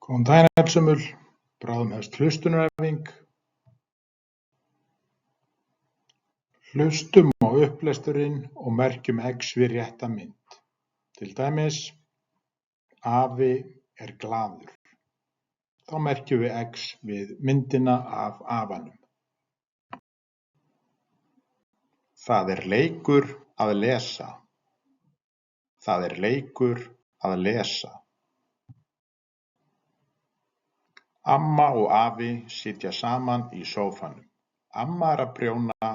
Góðan daginn öllsömul, bráðum hefst hlustunaræfing. Hlustum á upplesturinn og merkjum X við rétta mynd. Til dæmis, afi er glaður. Þá merkjum við X við myndina af afanum. Það er leikur að lesa. Það er leikur að lesa. Amma og afi sitja saman í sófanum. Amma er að prjóna,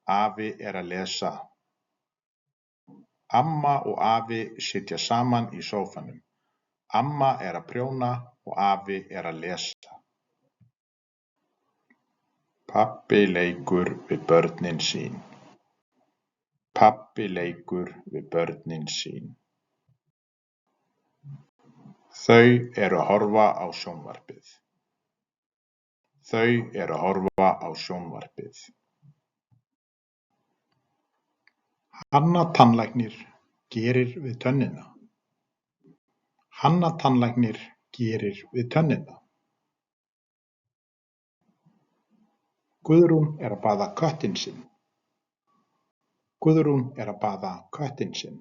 afi er að lesa. Amma og afi sitja saman í sófanum. Amma er að prjóna og afi er að lesa. Pabbi leikur við börnin sín. Pabbi leikur við börnin sín. Þau eru að horfa á sjónvarpið. Þau eru að horfa á sjónvarpið. Hanna tannlæknir gerir við tönnina. Hanna tannlæknir gerir við tönnina. Guðrún er að baða köttinn sinn. Guðrún er að baða köttinn sinn.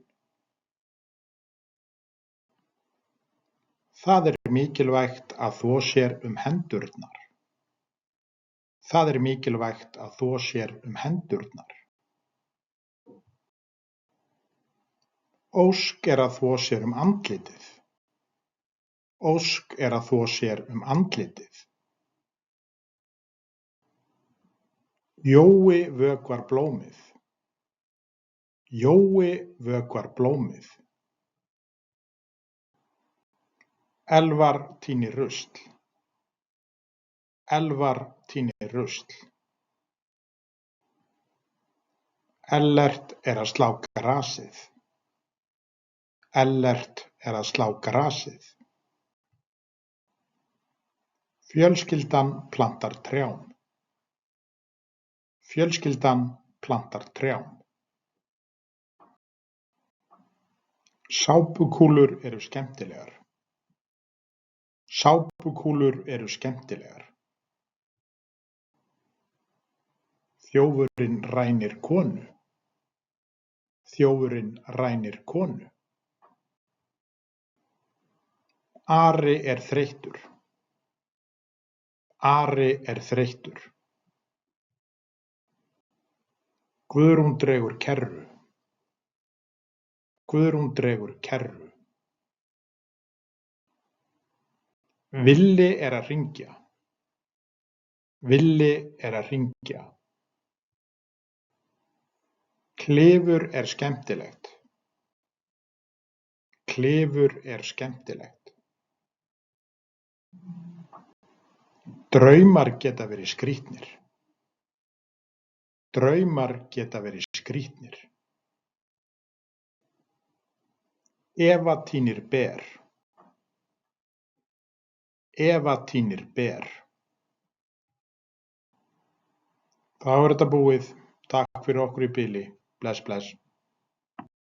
Það er mikilvægt að þvo sér um hendurnar. Það er mikilvægt að þvo sér um hendurnar. Ósk er að þvo sér um andlitið. Ósk er að þvo sér um andlitið. Jói vökvar blómið. Jói vökvar blómið. Elvar tínir rusl. Elvar tínir rusl. Ellert er að slá grasið. Ellert er að slá grasið. Fjölskyldan plantar trjám. Fjölskyldan plantar trjám. Sápukúlur eru skemmtilegar. Sápukúlur eru skemmtilegar. Þjófurinn rænir konu. Þjófurinn rænir konu. Ari er þreyttur. Ari er þreyttur. Guðrún dregur kerru. Guðrún dregur kerru. Villi er að hringja. Villi er að hringja. Klifur er skemmtilegt. Klifur er skemmtilegt. Draumar geta verið skrýtnir. Draumar geta verið skrýtnir. Eva tínir ber. Eva tínir ber. Þá er þetta búið. Takk fyrir okkur í bili. Bless, bless.